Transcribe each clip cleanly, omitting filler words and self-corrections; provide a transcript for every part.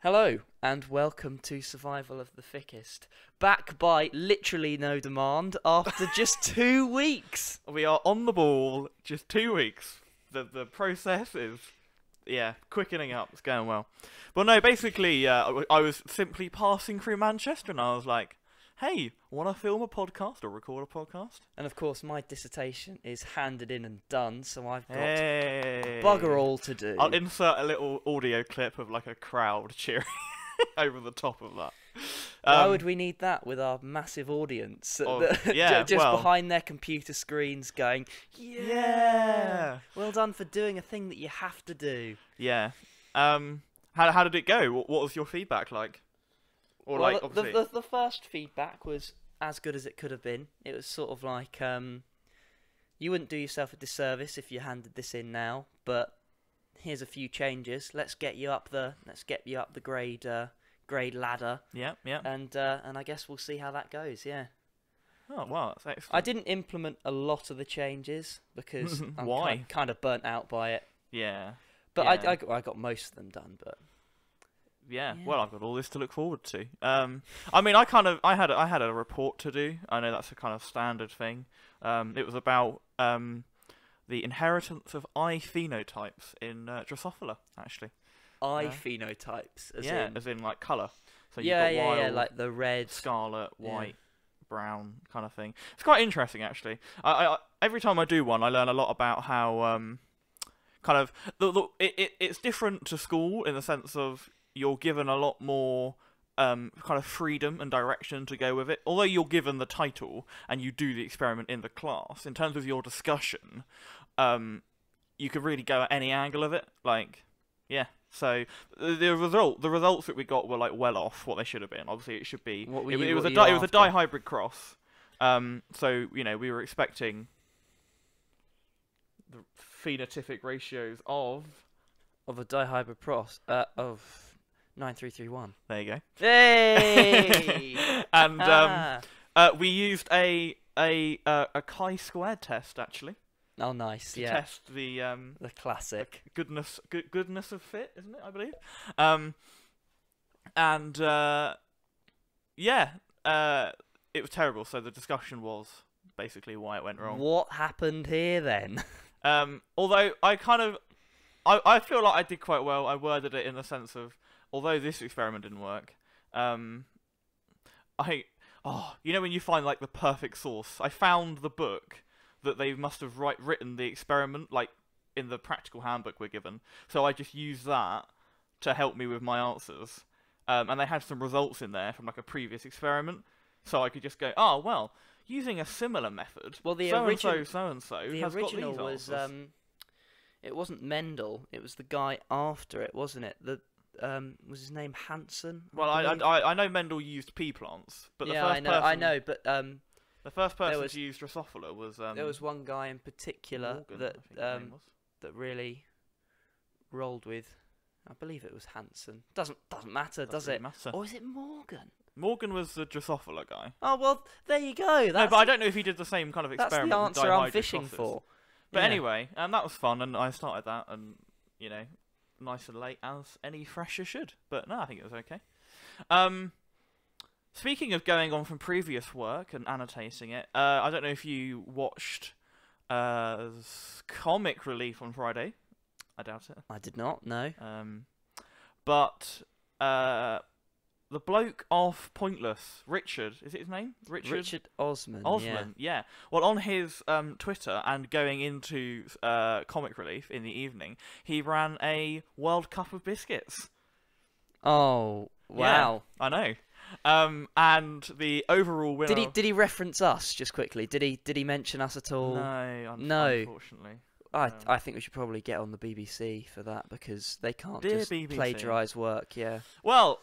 Hello, and welcome to Survival of the Thickest. Back by literally no demand after just 2 weeks. We are on the ball, just 2 weeks. The process is, quickening up. It's going well. Well, no, basically, I was simply passing through Manchester, and I was like, hey, want to film a podcast or record a podcast? And of course, my dissertation is handed in and done, so I've got Hey. bugger all to do. I'll insert a little audio clip of like a crowd cheering over the top of that. Why would we need that with our massive audience? Yeah, just behind their computer screens going, yeah, well done for doing a thing that you have to do. Yeah. How did it go? What was your feedback like? Or well, like, obviously... the first feedback was as good as it could have been. It was sort of like, you wouldn't do yourself a disservice if you handed this in now, but here's a few changes. Let's get you up the grade ladder. Yeah. And I guess we'll see how that goes. Yeah. Oh wow, that's excellent. I didn't implement a lot of the changes because I'm kind of burnt out by it. Yeah. But yeah. I got most of them done, but. Yeah, well, I've got all this to look forward to. I mean, I had a report to do. I know that's a kind of standard thing. It was about the inheritance of eye phenotypes in Drosophila, actually. Eye phenotypes, as in like colour. So you've yeah, got wild, like the red, scarlet, white, brown kind of thing. It's quite interesting, actually. I every time I do one, I learn a lot about how kind of it's different to school in the sense of you're given a lot more kind of freedom and direction to go with it. Although you're given the title and you do the experiment in the class, in terms of your discussion, you could really go at any angle of it. Like, yeah. So the results that we got were like well off what they should have been. Obviously, it should be. It was a dihybrid cross. So we were expecting the phenotypic ratios of a dihybrid cross of 9331. There you go. Hey! And we used a chi-squared test actually. Oh, nice. To test the classic goodness of fit, isn't it? I believe. It was terrible. So the discussion was basically why it went wrong. What happened here then? Although I feel like I did quite well. I worded it in the sense of, although this experiment didn't work, when you find like the perfect source, I found the book that they must have written the experiment, like in the practical handbook we're given. So I just used that to help me with my answers, and they had some results in there from like a previous experiment, so I could just go, oh well, using a similar method. Well, the original was it wasn't Mendel. It was the guy after it, wasn't it? Was his name Hansen? Well, I know Mendel used pea plants, but the first person, I know, but the first person to use Drosophila was there was one guy in particular Morgan, that really rolled with. I believe it was Hansen. Doesn't matter, does it? Matter. Or is it Morgan? Morgan was the Drosophila guy. Oh well, there you go. No, but I don't know if he did the same kind of experiment. That's the answer I'm fishing for. But anyway, that was fun, and I started that, and nice and late as any fresher should. But no, I think it was okay. Speaking of going on from previous work and annotating it, I don't know if you watched Comic Relief on Friday. I doubt it. I did not, no. But the bloke off Pointless, Richard, is it his name? Richard Osman. Yeah. Well, on his Twitter and going into Comic Relief in the evening, he ran a World Cup of biscuits. Oh, wow. Yeah, I know. And the overall winner. Did he reference us just quickly? Did he mention us at all? No, unfortunately. I think we should probably get on the BBC for that because they can't just BBC. plagiarise work. Yeah. Well,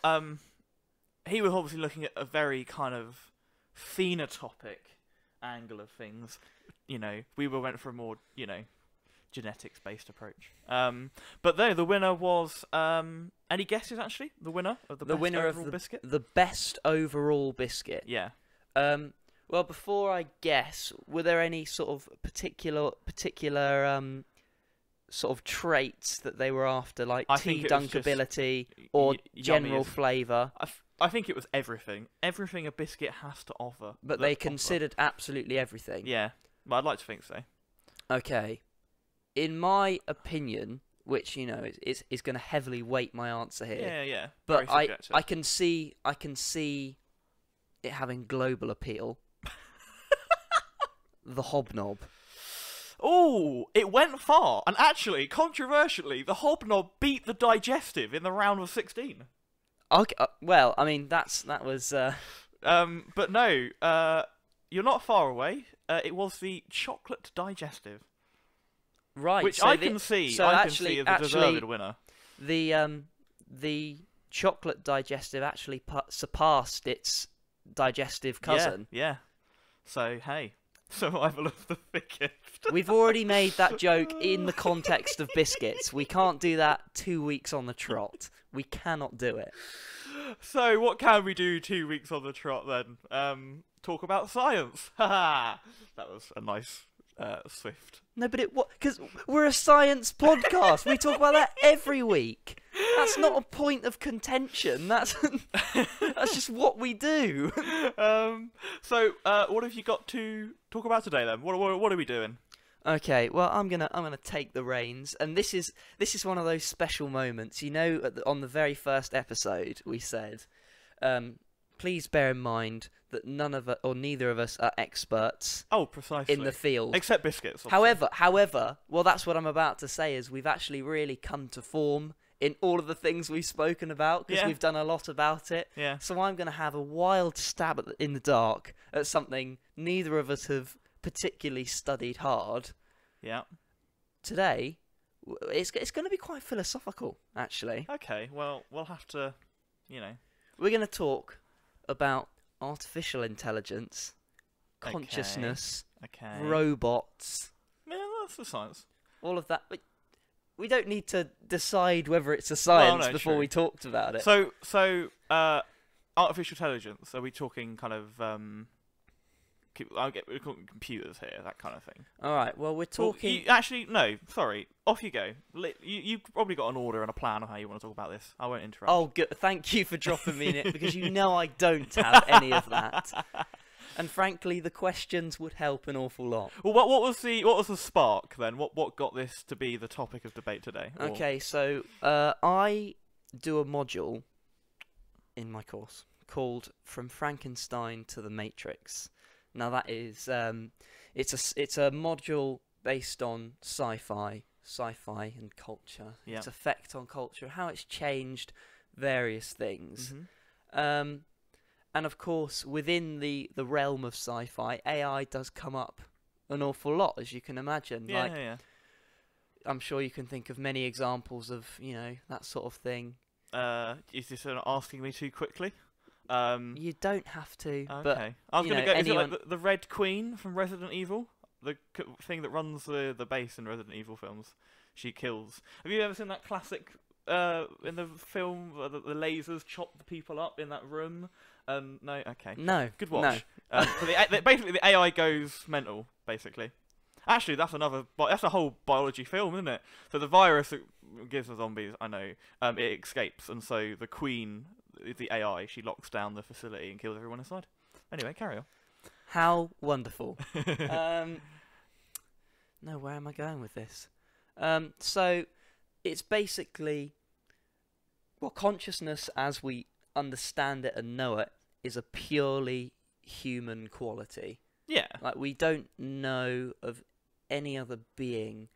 he was obviously looking at a very kind of phenotopic angle of things. We went for a more genetics-based approach. But though the winner was any guesses actually? The winner of the best overall biscuit? The best overall biscuit. Yeah. Well, before I guess, were there any sort of particular sort of traits that they were after, like I think tea it was just dunkability or general yummiest. flavour. I think it was everything. Everything a biscuit has to offer. But they considered absolutely everything. Yeah, but I'd like to think so. Okay. In my opinion, which, you know, is going to heavily weight my answer here. Yeah, yeah. But Very subjective. I can see it having global appeal. The hobnob. Oh, it went far, and actually, controversially, the hobnob beat the digestive in the round of 16. Okay, well, I mean that was. But no, you're not far away. It was the chocolate digestive, Right, which so I can see. So I actually, can see as a deserved winner. The chocolate digestive actually surpassed its digestive cousin. Yeah. So hey, survival of the thickest. We've already made that joke in the context of biscuits. We can't do that 2 weeks on the trot. We cannot do it. So what can we do 2 weeks on the trot then? Talk about science. That was a nice swift. No, but because we're a science podcast. We talk about that every week. That's not a point of contention. That's just what we do. So what have you got to talk about today then? What are we doing? Okay, well, I'm gonna take the reins, and this is one of those special moments. You know, on the very first episode, we said, please bear in mind that neither of us are experts. Oh, precisely. In the field, except biscuits. Obviously. However, well, that's what I'm about to say. Is we've actually really come to form in all of the things we've spoken about because we've done a lot about it. Yeah. So I'm gonna have a wild stab in the dark at something neither of us have particularly studied hard. Yeah. Today, it's going to be quite philosophical, actually. Okay, well, we'll have to, you know. We're going to talk about artificial intelligence, consciousness, robots. Yeah, that's the science. All of that. But we don't need to decide whether it's a science before we talked about it. So, artificial intelligence, are we talking kind of... we're talking computers here, that kind of thing. All right. Well, we're talking. Actually, no. Sorry. Off you go. You've probably got an order and a plan of how you want to talk about this. I won't interrupt. Oh, good. Thank you for dropping me in it because you know I don't have any of that. And frankly, the questions would help an awful lot. Well, what was the spark then? What got this to be the topic of debate today? Okay, so I do a module in my course called "From Frankenstein to the Matrix." Now that is, it's a module based on sci-fi and culture, its effect on culture, how it's changed various things, and of course within the realm of sci-fi, AI does come up an awful lot, as you can imagine. Yeah. I'm sure you can think of many examples of that sort of thing. Is this asking me too quickly? You don't have to. Okay. But, I was going to go. anyone... Is it like the Red Queen from Resident Evil? The thing that runs the base in Resident Evil films. She kills. Have you ever seen that classic in the film where the lasers chop the people up in that room? No. Okay. No. Good watch. No. So basically the AI goes mental. Basically. Actually, that's a whole biology film, isn't it? So the virus that gives the zombies, I know, it escapes, and so the Queen. The AI, she locks down the facility and kills everyone inside. Anyway, carry on. How wonderful. No, where am I going with this? So, it's basically... Well, consciousness as we understand it and know it is a purely human quality. Yeah. Like, we don't know of any other being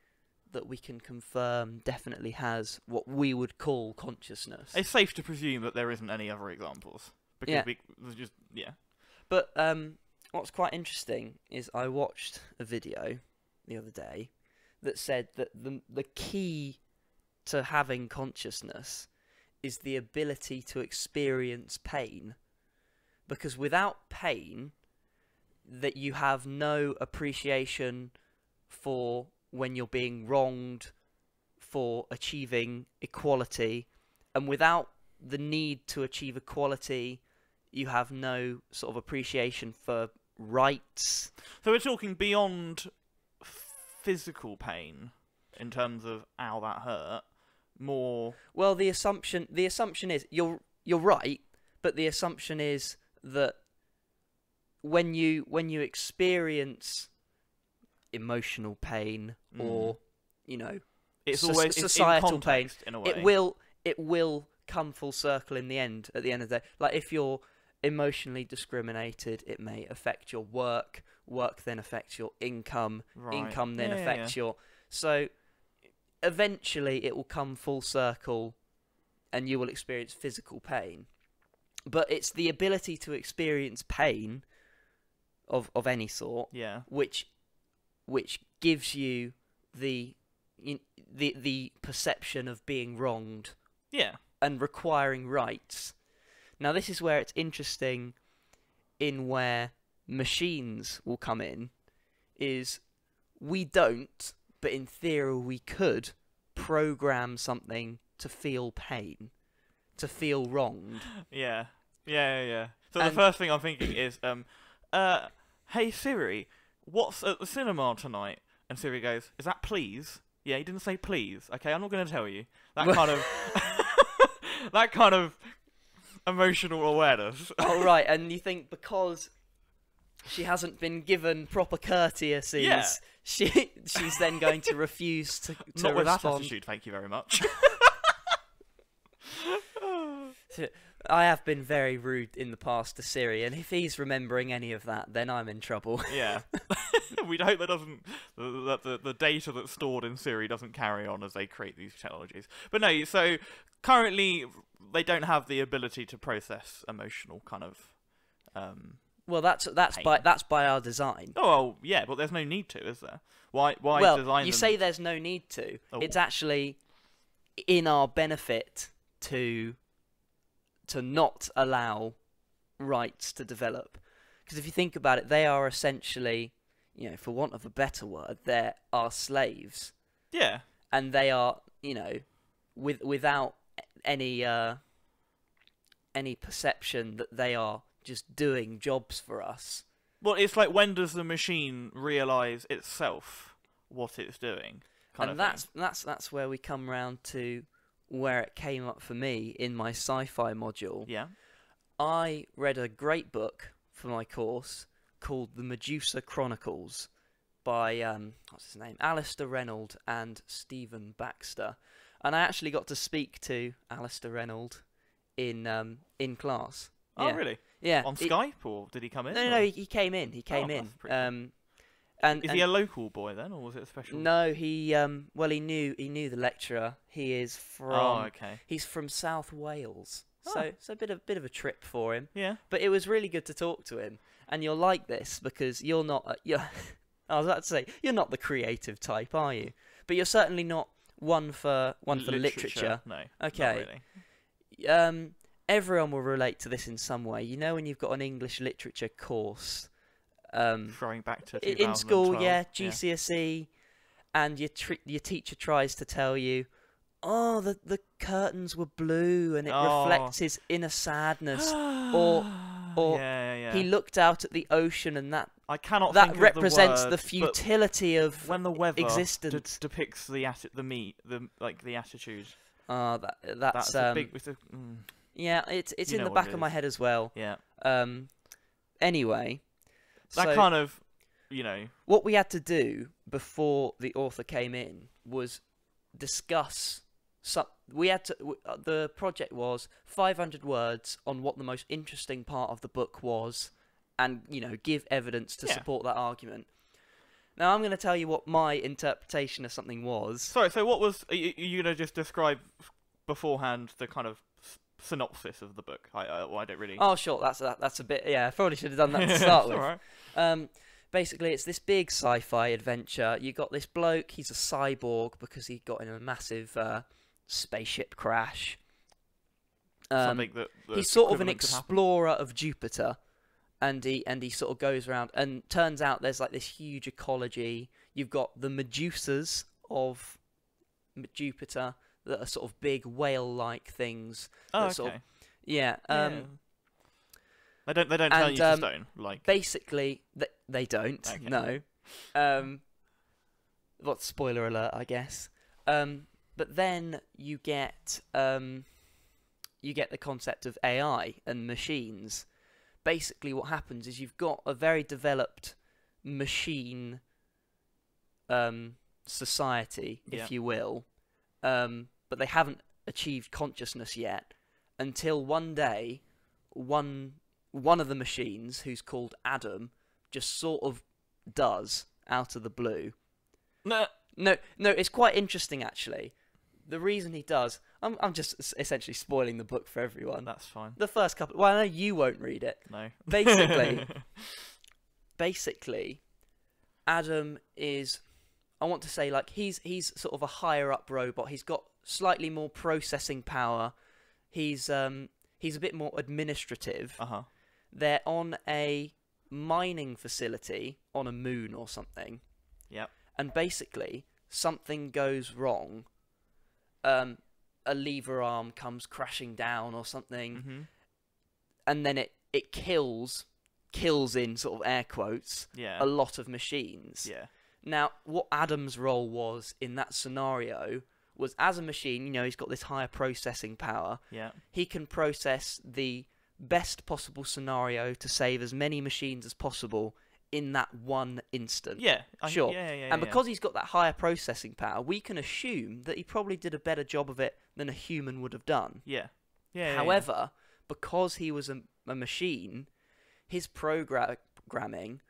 that we can confirm definitely has what we would call consciousness. It's safe to presume that there isn't any other examples. Because But what's quite interesting is I watched a video the other day that said that the key to having consciousness is the ability to experience pain. Because without pain, that you have no appreciation for when you're being wronged, for achieving equality, and without the need to achieve equality, you have no sort of appreciation for rights. So we're talking beyond physical pain. in terms of how that hurt. More. Well, the assumption is you're right, but the assumption is that when you experience emotional pain or it's always societal it's in pain, context, in a way. it will come full circle in the end. At the end of the day, like if you're emotionally discriminated, it may affect your work. Work then affects your income. Right. Income then Yeah, affects yeah. your. So eventually, it will come full circle, and you will experience physical pain. But it's the ability to experience pain of any sort, Yeah. which gives you the perception of being wronged Yeah. and requiring rights. Now, this is where it's interesting in where machines will come in, is we don't, but in theory we could program something to feel pain, to feel wronged. Yeah. Yeah. So And- the first thing I'm thinking is, hey Siri, what's at the cinema tonight? And Siri goes, is that please? Yeah, he didn't say please. Okay, I'm not going to tell you. That kind of, that kind of emotional awareness. Oh, right, and you think because she hasn't been given proper courtesies, Yeah. she's then going to refuse to Not with that respond. attitude, thank you very much. I have been very rude in the past to Siri, and if he's remembering any of that, then I'm in trouble. Yeah. We'd hope that the data that's stored in Siri doesn't carry on as they create these technologies. But no, so currently they don't have the ability to process emotional kind of. Well, that's pain. by our design. Oh well, yeah, but there's no need to, is there? Why Well, design you them? say there's no need to. Oh. It's actually in our benefit to not allow rights to develop. Because if you think about it, they are essentially, for want of a better word, they're our slaves. Yeah. And they are, without any perception that they are just doing jobs for us. Well, it's like, when does the machine realise itself what it's doing? And that's where we come round to where it came up for me in my sci-fi module. Yeah. I read a great book for my course called The Medusa Chronicles by what's his name, Alistair Reynolds and Stephan Baxter, and I actually got to speak to Alistair Reynolds in class. Oh, Yeah. really? Yeah. On Skype, or did he come in? No, he came in. He came Oh, in. that's pretty cool. And Is he a local boy then, or was it a special? No, he knew the lecturer. He is from. Oh, okay. He's from South Wales, Oh. so it's a bit of a trip for him. Yeah. But it was really good to talk to him, and you'll like this because you're not. I was about to say you're not the creative type, are you? But you're certainly not one for literature. No. Okay. Not really. Everyone will relate to this in some way. You know when you've got an English literature course. Throwing back to 2012. In school, yeah, GCSE, and your teacher tries to tell you, oh, the curtains were blue and it reflects his inner sadness, or yeah. he looked out at the ocean and that I cannot think represents of the, the word, futility of when the weather existence. depicts the the attitude. That's a big. yeah, it's You in know the what back it of my is. head as well. Yeah. Anyway, That so kind of, what we had to do before the author came in was discuss. The project was 500 words on what the most interesting part of the book was, and give evidence to support that argument. Now I'm going to tell you what my interpretation of something was. Sorry. So what was? Are you going to just describe beforehand the kind of synopsis of the book? I don't really. Oh, sure. That's a bit. Yeah, I probably should have done that to start with. All right. Basically, it's this big sci-fi adventure. You got this bloke. He's a cyborg because he got in a massive spaceship crash. Something that He's sort of an equivalent could happen. explorer of Jupiter, and he sort of goes around. And turns out there's like this huge ecology. You've got the Medusas of Jupiter that are sort of big whale-like things. Oh, that okay. sort of, yeah. They don't tell you to stone, like. Basically, they don't. Okay. No. What spoiler alert, I guess. But then you get the concept of AI and machines. Basically, what happens is you've got a very developed machine society, if you will, but they haven't achieved consciousness yet until one day, one of the machines, who's called Adam, just sort of does out of the blue. No, it's quite interesting actually. The reason he does, I'm just essentially spoiling the book for everyone. That's fine. The first couple, well, I know you won't read it. No. Basically, Adam is, I want to say, like, he's sort of a higher up robot. He's got slightly more processing power. He's a bit more administrative. They're on a mining facility on a moon or something. Yep. And basically, something goes wrong. A lever arm comes crashing down or something, and then it kills in sort of air quotes a lot of machines. Yeah. Now, what Adam's role was in that scenario was, as a machine, you know, he's got this higher processing power. Yeah. He can process the best possible scenario to save as many machines as possible in that one instant. Sure. And because he's got that higher processing power, we can assume that he probably did a better job of it than a human would have done. However, because he was a machine, his programming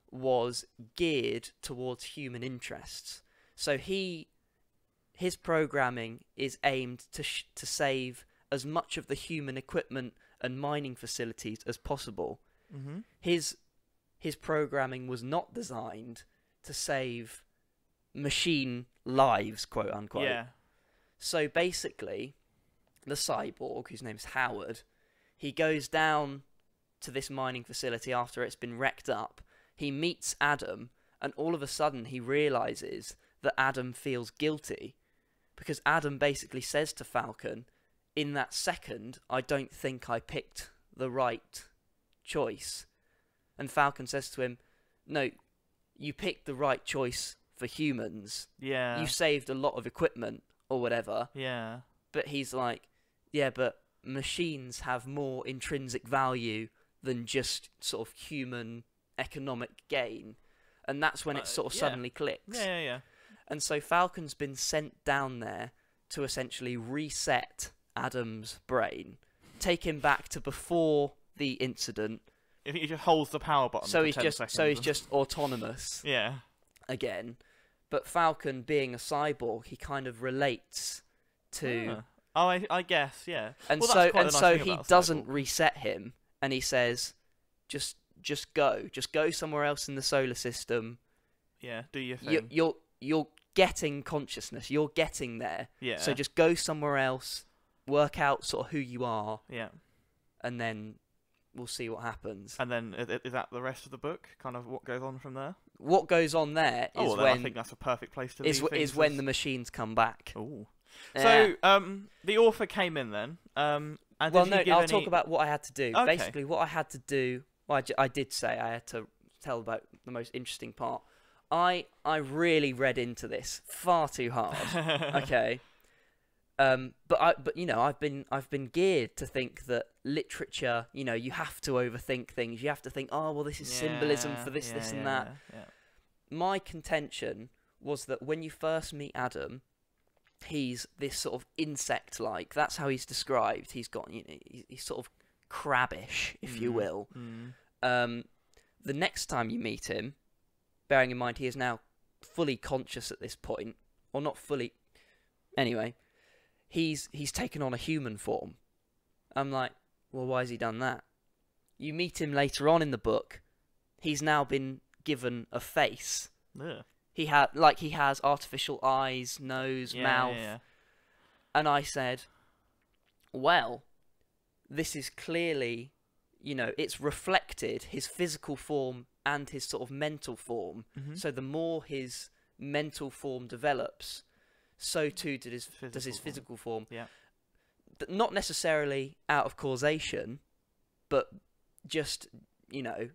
was geared towards human interests. So his programming is aimed to save as much of the human equipment and mining facilities as possible. His programming was not designed to save machine lives, quote unquote. So basically, the cyborg, whose name's Howard, he goes down to this mining facility after it's been wrecked up. He meets Adam, and all of a sudden he realizes that Adam feels guilty, because Adam basically says to Falcon, in that second, I don't think I picked the right choice. And Falcon says to him, no, you picked the right choice for humans. You saved a lot of equipment or whatever. But he's like, yeah, but machines have more intrinsic value than just sort of human economic gain. And that's when it sort of suddenly clicks. And so Falcon's been sent down there to essentially reset Adam's brain, take him back to before the incident. If he just holds the power button for 10 seconds. So he's just autonomous. Again. But Falcon, being a cyborg, he kind of relates to... I guess, And so he doesn't reset him, and he says, just go. Just go somewhere else in the solar system. Do your thing. You're getting consciousness. You're getting there. So just go somewhere else, work out sort of who you are. And then we'll see what happens. And then is that the rest of the book? Kind of what goes on from there? What goes on there is when... I think that's a perfect place to leave things. Is when the machines come back. Ooh. So, the author came in then. And I'll talk about what I had to do. Okay. Basically, what I had to do... Well, I did say I had to tell about the most interesting part. I really read into this far too hard. Okay. But you know, I've been geared to think that literature, you know, you have to overthink things. You have to think, oh well, this is symbolism for this, this, and that. My contention was that when you first meet Adam, he's this sort of insect-like. That's how he's described. He's got, you know, he's sort of crabbish, if you will. The next time you meet him, bearing in mind he is now fully conscious at this point, or not fully. Anyway. He's taken on a human form. I'm like, well, why has he done that? You meet him later on in the book. He's now been given a face. He has artificial eyes, nose, mouth. And I said, well, this is clearly, you know, it's reflected his physical form and his sort of mental form. So the more his mental form develops, so too does his physical form. Not necessarily out of causation, but just, you know,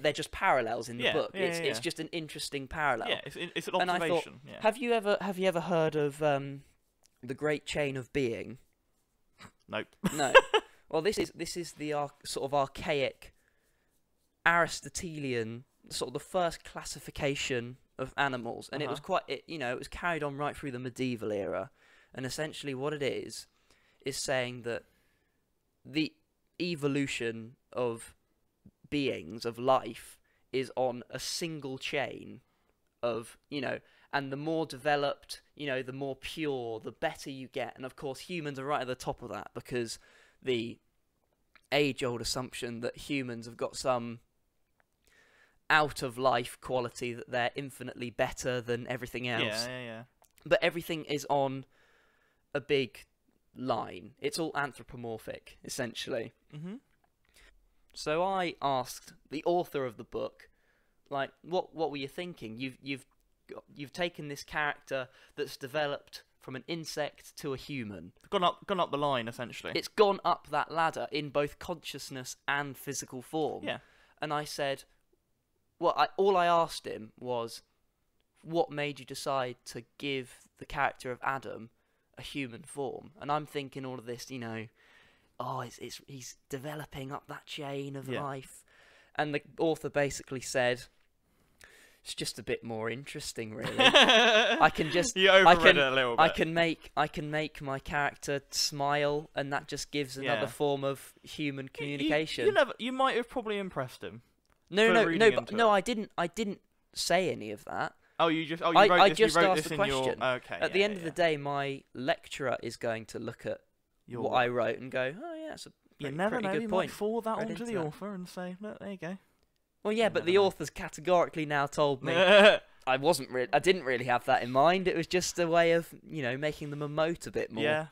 they're just parallels in the book. It's yeah. just an interesting parallel. Yeah, it's an And I thought, observation. Yeah. have you ever heard of the Great Chain of Being? Nope. No. Well, this is the sort of archaic Aristotelian, sort of the first classification of animals, and it was it was carried on right through the medieval era, and essentially what it is saying that the evolution of beings, of life, is on a single chain of, and the more developed, the more pure, the better you get. And of course humans are right at the top of that, because the age-old assumption that humans have got some out-of-life quality, that they're infinitely better than everything else. Yeah. But everything is on a big line. It's all anthropomorphic, essentially. Mm-hmm. So I asked the author of the book, like, what were you thinking? You've taken this character that's developed from an insect to a human. Gone up the line, essentially. It's gone up that ladder in both consciousness and physical form. Yeah. And I said, all I asked him was, what made you decide to give the character of Adam a human form? And I'm thinking all of this, he's developing up that chain of life. And the author basically said, it's just a bit more interesting, really. I can just you overread it a little bit. I can make my character smile, and that just gives another form of human communication. You might have probably impressed him. No, I didn't say any of that. You wrote I this, just you wrote asked this the in question. Your... Okay. At the end of the day, my lecturer is going to look at what I wrote and go, oh yeah, it's a pretty, you never pretty know. good You point. might forward that on to the that. author and say, look, there you go. Well, yeah, but the author's categorically now told me I didn't really have that in mind. It was just a way of, making them emote a bit more. Yeah.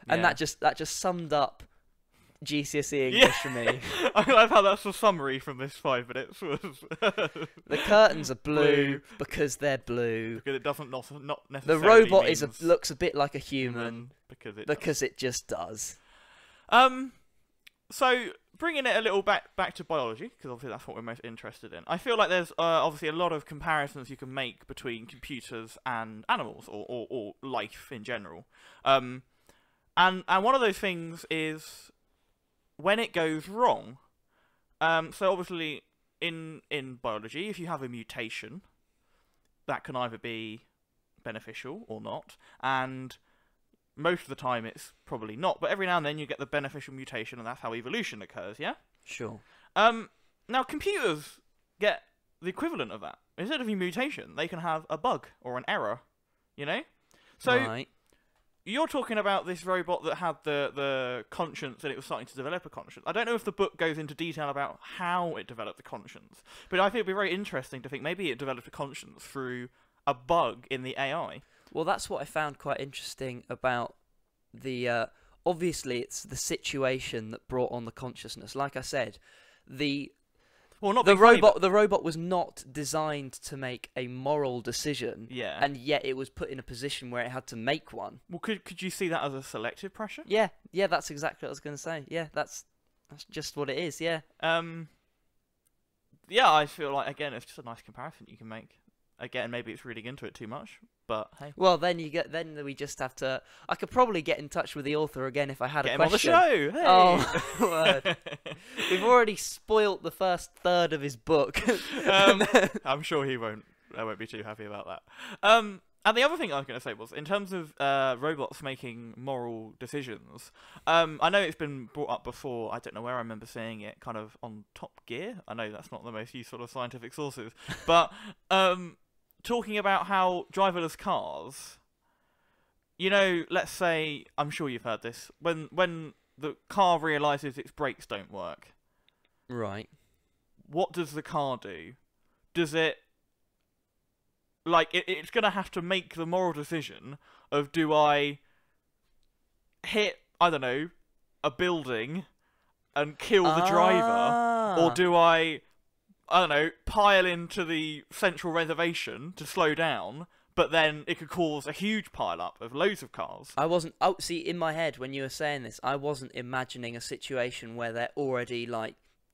And that just summed up GCSE English for me. I love how that's a summary from this 5 minutes. The curtains are blue because they're blue. Because it doesn't not necessarily. The robot looks a bit like a human because it just does. So bringing it a little back to biology, because obviously that's what we're most interested in. I feel like there's obviously a lot of comparisons you can make between computers and animals, or life in general. And one of those things is when it goes wrong. So obviously in biology, if you have a mutation, that can either be beneficial or not, and most of the time it's probably not, but every now and then you get the beneficial mutation, and that's how evolution occurs, yeah? Sure. Now computers get the equivalent of that. Instead of a mutation, they can have a bug or an error, So right. You're talking about this robot that had the conscience, and it was starting to develop a conscience. I don't know if the book goes into detail about how it developed the conscience, but I think it'd be very interesting to think maybe it developed a conscience through a bug in the AI. Well, that's what I found quite interesting about the... obviously, it's the situation that brought on the consciousness. Like I said, the robot was not designed to make a moral decision, and yet it was put in a position where it had to make one. Well, could you see that as a selective pressure? Yeah, that's exactly what I was going to say. Yeah, that's just what it is. Yeah. Yeah, I feel like again, it's just a nice comparison you can make. Again, maybe it's reading into it too much, but hey. Well, then we just have to. I could probably get in touch with the author again if I had a question. Get him on the show. Hey. Oh, word. We've already spoilt the first third of his book. I'm sure he won't. I won't be too happy about that. And the other thing I was going to say was, in terms of robots making moral decisions, I know it's been brought up before. I don't know where I remember seeing it, kind of on Top Gear. I know that's not the most useful of scientific sources, but talking about how driverless cars, let's say, I'm sure you've heard this, when the car realises its brakes don't work. Right. What does the car do? Does it... it's going to have to make the moral decision of, do I hit, I don't know, a building and kill the driver, or do I don't know, pile into the central reservation to slow down, but then it could cause a huge pile-up of loads of cars. I wasn't... Oh, see, in my head, when you were saying this, I wasn't imagining a situation where they're already,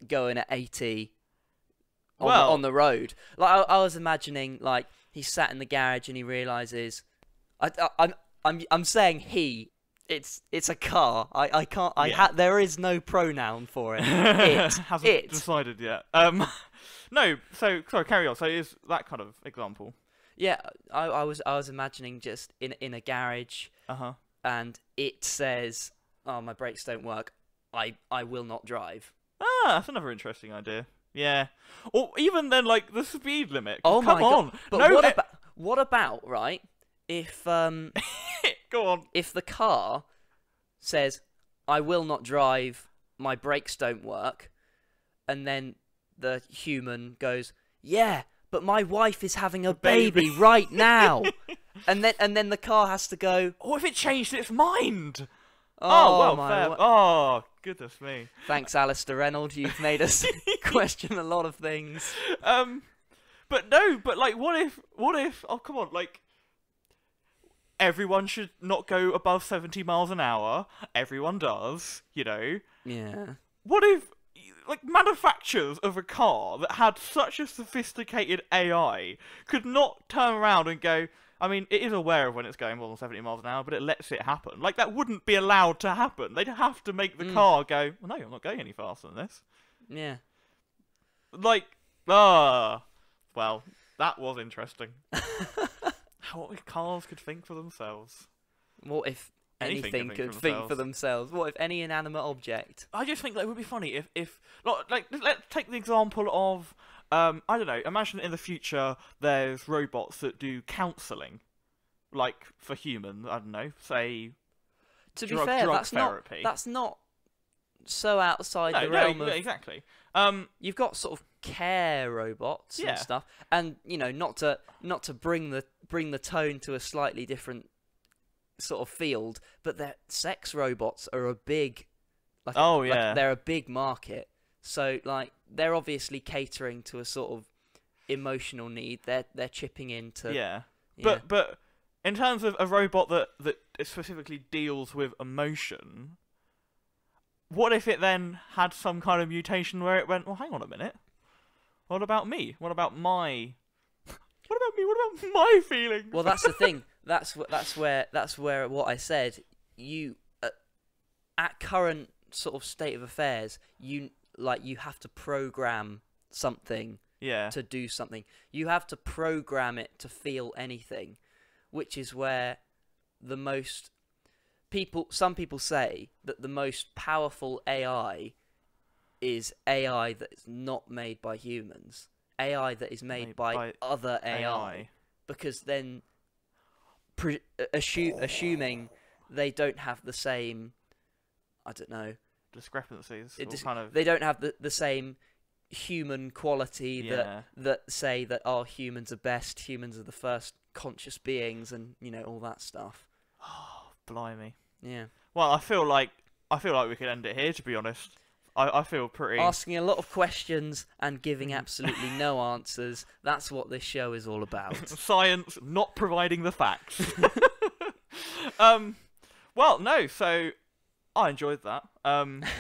going at 80 Well, on the road. Like I was imagining, like he's sat in the garage and he realizes, I'm saying he. It's a car. I can't. There is no pronoun for it. Hasn't decided yet. No. So sorry, carry on. So is that kind of example? Yeah, I was imagining just in a garage, and it says, "Oh, my brakes don't work. I will not drive." Ah, that's another interesting idea. Yeah. Or even then, like the speed limit. Oh Come my on. God! But what about right? If Go on. if the car says, "I will not drive. My brakes don't work," and then the human goes, "Yeah, but my wife is having a baby right now," and then the car has to go, What if it changed its mind? "Oh, well, my fair. Oh, goodness me. Thanks, Alistair Reynolds. You've made us question a lot of things." But no, but like, what if? Oh, come on, like. Everyone should not go above 70 miles an hour. Everyone does, Yeah. What if, like, manufacturers of a car that had such a sophisticated AI could not turn around and go, I mean, it is aware of when it's going more than 70 miles an hour, but it lets it happen. Like, that wouldn't be allowed to happen. They'd have to make the car go, well, no, I'm not going any faster than this. Yeah. Like, well, that was interesting. What if cars could think for themselves? What if anything could think for themselves? What if any inanimate object? I just think that it would be funny if like, let's take the example of, I don't know, imagine in the future there's robots that do counselling, like, for humans, I don't know, say, to be fair, that's not so outside the realm of... exactly. You've got sort of care robots and stuff, and not to bring the tone to a slightly different sort of field, but their sex robots are a big, they're a big market. So like they're obviously catering to a sort of emotional need. They're chipping into But in terms of a robot that specifically deals with emotion. What if it then had some kind of mutation where it went, well, hang on a minute. What about me? What about my feelings? Well, that's the thing. That's where what I said. You at current sort of state of affairs, you have to program something to do something. You have to program it to feel anything, which is where some people say that the most powerful AI is AI that is not made by humans. AI that is made by other AI. Because then, assuming they don't have the same, I don't know, discrepancies. They don't have the same human quality that say that humans are best, humans are the first conscious beings, and all that stuff. Oh, blimey. Yeah. Well, I feel like we could end it here, to be honest. I feel pretty... Asking a lot of questions and giving absolutely no answers. That's what this show is all about. Science not providing the facts. Well, no, so I enjoyed that.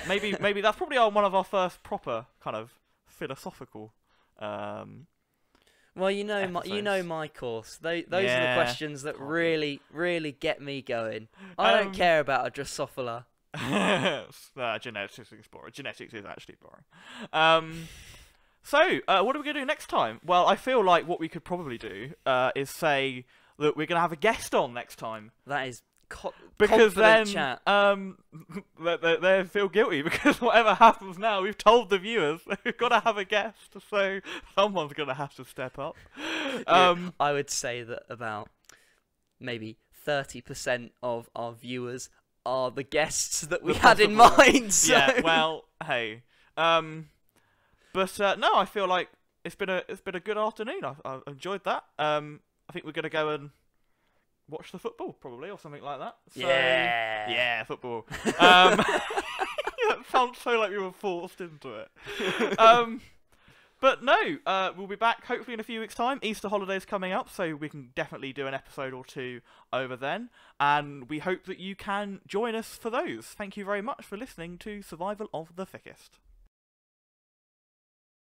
Maybe that's probably one of our first proper kind of philosophical well, my course. Those are the questions that really, really get me going. I don't care about a Drosophila. Genetics is boring. Genetics is actually boring. So, what are we going to do next time? Well, I feel like what we could probably do is say that we're going to have a guest on next time. That is because then chat. they feel guilty because whatever happens now, we've told the viewers we've got to have a guest, so someone's going to have to step up. I would say that about maybe 30% of our viewers are the guests that we had in mind. So. Yeah, well, hey, but no, I feel like it's been a good afternoon. I've enjoyed that. I think we're gonna go and watch the football probably or something like that. So, yeah, football. That sounds so like we were forced into it. But no, we'll be back hopefully in a few weeks' time. Easter holidays coming up, so we can definitely do an episode or two over then. And we hope that you can join us for those. Thank you very much for listening to Survival of the Thickest.